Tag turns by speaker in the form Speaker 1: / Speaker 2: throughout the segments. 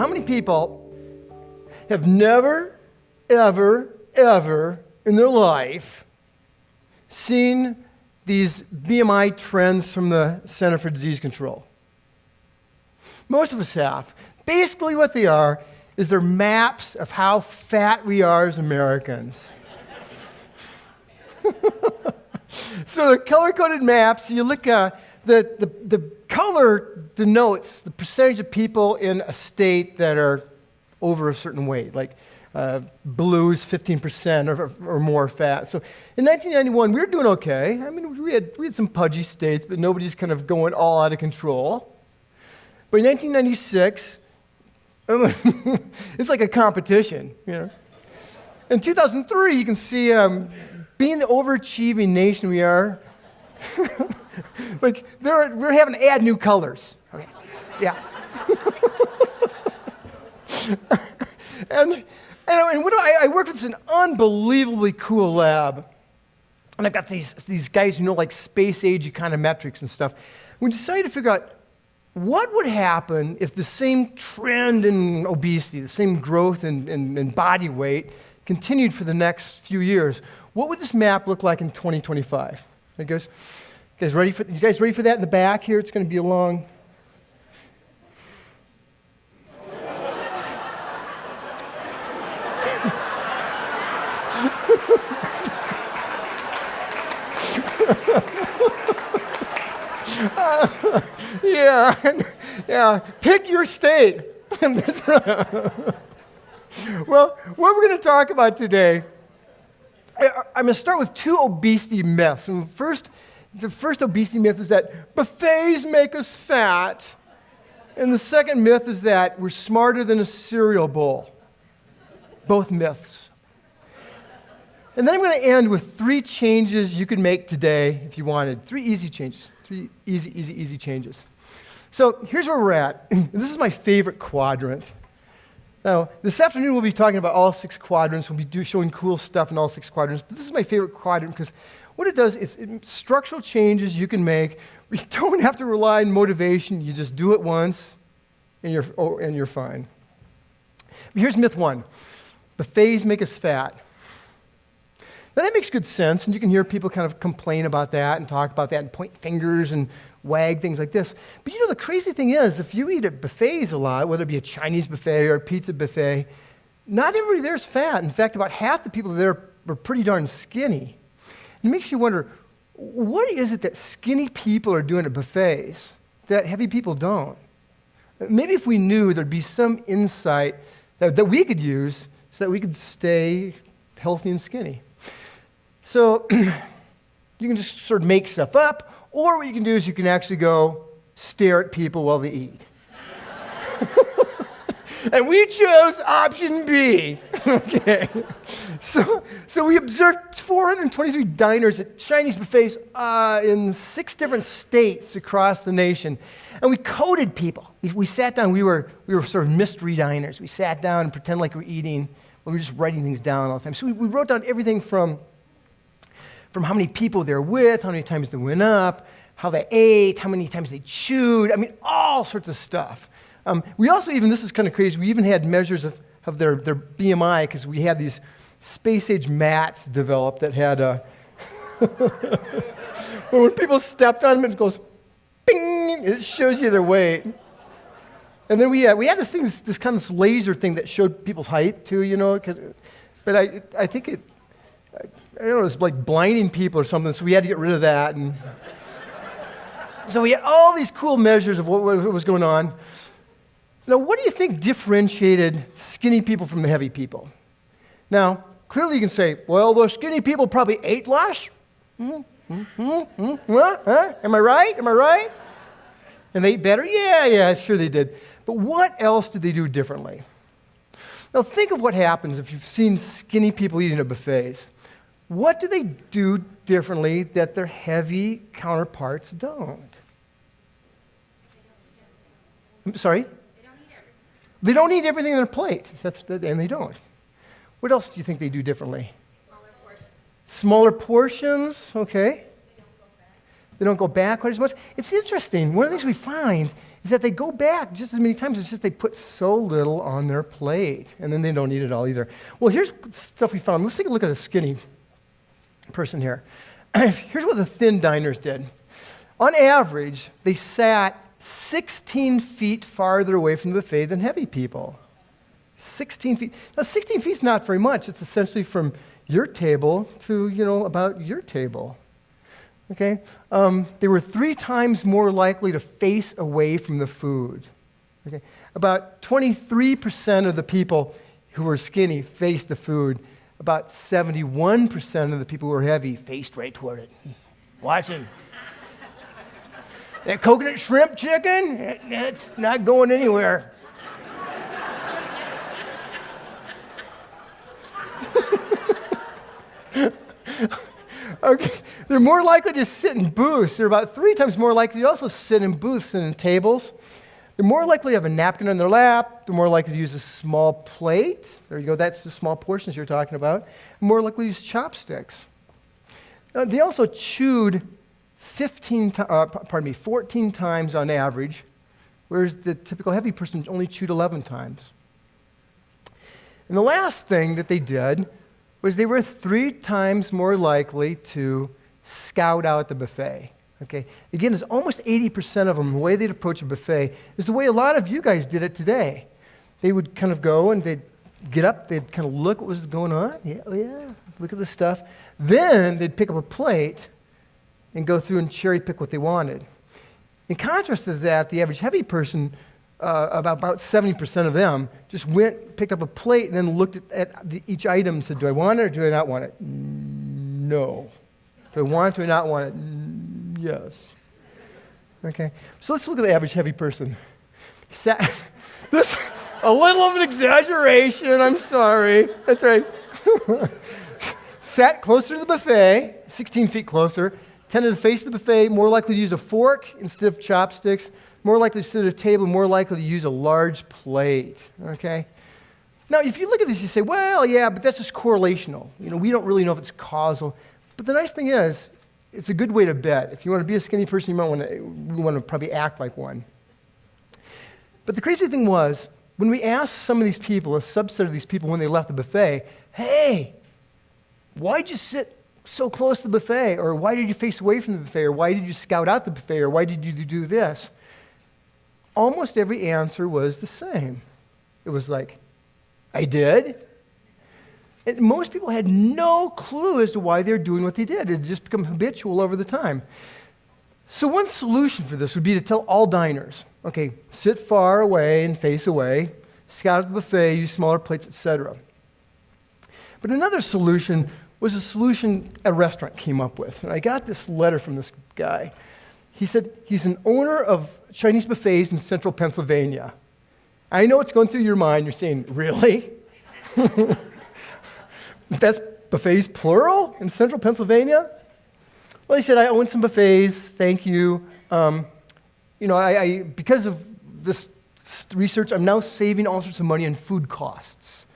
Speaker 1: how many people have never, ever, ever in their life seen these BMI trends from the Center for Disease Control? Most of us have. Basically what they are is they're maps of how fat we are as Americans. So they're color-coded maps. You look, the color denotes the percentage of people in a state that are over a certain weight, like blue is 15% or more fat. So in 1991, we were doing okay. I mean, we had some pudgy states, but nobody's kind of going all out of control. But in 1996, it's like a competition, you know. In 2003, you can see being the overachieving nation we are, like we're having to add new colors. Okay. Yeah. and I work with an unbelievably cool lab, and I've got these guys who know like space-age econometrics and stuff. We decided to figure out what would happen if the same trend in obesity, the same growth in body weight continued for the next few years. What would this map look like in 2025? You guys ready for that in the back here? It's going to be a long... yeah. Pick your state. Well, what we're going to talk about today, I'm going to start with two obesity myths. And the first obesity myth is that buffets make us fat. And the second myth is that we're smarter than a cereal bowl. Both myths. And then I'm going to end with 3 changes you could make today if you wanted. 3 easy changes. 3 easy changes. So here's where we're at. This is my favorite quadrant. Now, this afternoon we'll be talking about all 6 quadrants. We'll be showing cool stuff in all 6 quadrants. But this is my favorite quadrant because what it does is structural changes you can make. You don't have to rely on motivation. You just do it once, and you're fine. But here's myth 1. Buffets make us fat. Now that makes good sense, and you can hear people kind of complain about that and talk about that and point fingers and wag things like this. But you know, the crazy thing is, if you eat at buffets a lot, whether it be a Chinese buffet or a pizza buffet, not everybody there is fat. In fact, about half the people there are pretty darn skinny. It makes you wonder, what is it that skinny people are doing at buffets that heavy people don't? Maybe if we knew, there'd be some insight that we could use so that we could stay healthy and skinny. So you can just sort of make stuff up, or what you can do is you can actually go stare at people while they eat. And we chose option B. Okay. So we observed 423 diners at Chinese buffets in 6 different states across the nation. And we coded people. We sat down, we were sort of mystery diners. We sat down and pretended like we were eating, but we were just writing things down all the time. So we wrote down everything from how many people they're with, how many times they went up, how they ate, how many times they chewed. I mean, all sorts of stuff. We also this is kind of crazy, we even had measures of their BMI because we had these space-age mats developed that had when people stepped on them, it goes, bing, it shows you their weight. And then we had this kind of laser thing that showed people's height too, you know, but I think it was like blinding people or something, so we had to get rid of that. And so we had all these cool measures of what was going on. Now, what do you think differentiated skinny people from the heavy people? Now, clearly you can say, well, those skinny people probably ate less. Am I right? And they ate better? Yeah, sure they did. But what else did they do differently? Now, think of what happens if you've seen skinny people eating at buffets. What do they do differently that their heavy counterparts don't? I'm sorry? They don't eat everything on their plate. And they don't. What else do you think they do differently?
Speaker 2: Smaller portions.
Speaker 1: Smaller portions, okay. They don't go back quite as much. It's interesting. One of the things we find is that they go back just as many times. It's just they put so little on their plate, and then they don't eat it all either. Well, here's stuff we found. Let's take a look at a skinny person here. Here's what the thin diners did. On average, they sat 16 feet farther away from the buffet than heavy people. 16 feet. Now, 16 feet is not very much. It's essentially from your table to, about your table. Okay? They were 3 times more likely to face away from the food. Okay? About 23% of the people who were skinny faced the food. About 71% of the people who were heavy faced right toward it. Watching. That coconut shrimp chicken, that's not going anywhere. Okay, they're more likely to sit in booths. They're about 3 times more likely to also sit in booths than in tables. They're more likely to have a napkin on their lap. They're more likely to use a small plate. There you go, that's the small portions you're talking about. More likely to use chopsticks. They also chewed 14 times on average, whereas the typical heavy person only chewed 11 times. And the last thing that they did was they were 3 times more likely to scout out the buffet. Okay? Again, it's almost 80% of them, the way they'd approach a buffet is the way a lot of you guys did it today. They would kind of go and they'd get up, they'd kind of look what was going on. Yeah, oh yeah, look at the stuff. Then they'd pick up a plate and go through and cherry pick what they wanted. In contrast to that, the average heavy person, about 70% of them, just went, picked up a plate, and then looked at each item and said, do I want it or do I not want it? No. Do I want it or not want it? Yes. Okay, so let's look at the average heavy person. This a little of an exaggeration, I'm sorry. That's right. Sat closer to the buffet, 16 feet closer, tended to face the buffet, more likely to use a fork instead of chopsticks, more likely to sit at a table, more likely to use a large plate, okay? Now, if you look at this, you say, well, yeah, but that's just correlational. We don't really know if it's causal. But the nice thing is, it's a good way to bet. If you want to be a skinny person, you might want to probably act like one. But the crazy thing was, when we asked some of these people, a subset of these people when they left the buffet, hey, why'd you sit so close to the buffet? Or why did you face away from the buffet? Or why did you scout out the buffet? Or why did you do this? Almost every answer was the same. It was like, I did. And most people had no clue as to why they're doing what they did. It had just become habitual over the time. So one solution for this would be to tell all diners, okay, sit far away and face away, scout at the buffet, use smaller plates, etc. But another solution was a solution a restaurant came up with. And I got this letter from this guy. He said he's an owner of Chinese buffets in central Pennsylvania. I know what's going through your mind. You're saying, really? That's buffets plural in central Pennsylvania? Well, he said, I own some buffets. Thank you. Because of this research, I'm now saving all sorts of money on food costs.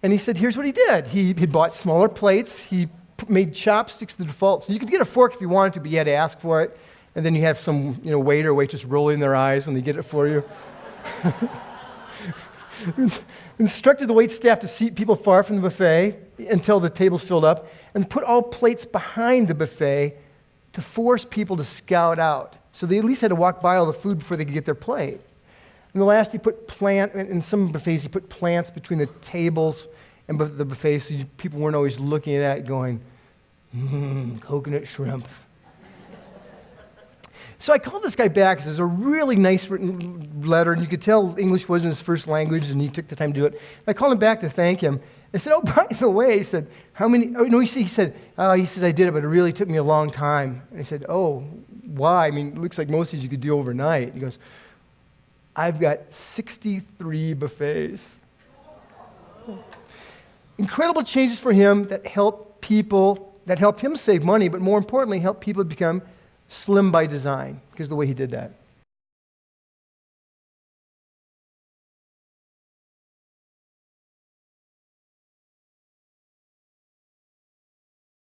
Speaker 1: And he said, here's what he did. He bought smaller plates. He made chopsticks the default. So you could get a fork if you wanted to, but you had to ask for it. And then you have some waiter or waitress rolling their eyes when they get it for you. Instructed the wait staff to seat people far from the buffet until the tables filled up, and put all plates behind the buffet to force people to scout out. So they at least had to walk by all the food before they could get their plate. And the last, he put in some buffets, he put plants between the tables and the buffet so people weren't always looking at it going, coconut shrimp. So I called this guy back because it was a really nice written letter, and you could tell English wasn't his first language, and he took the time to do it. And I called him back to thank him. I said, oh, by the way, he said, how many, oh, no, he said, I did it, but it really took me a long time. And I said, oh, why? I mean, it looks like most of these you could do overnight. He goes, I've got 63 buffets. Incredible changes for him that helped him save money, but more importantly, helped people become slim by design, because of the way he did that.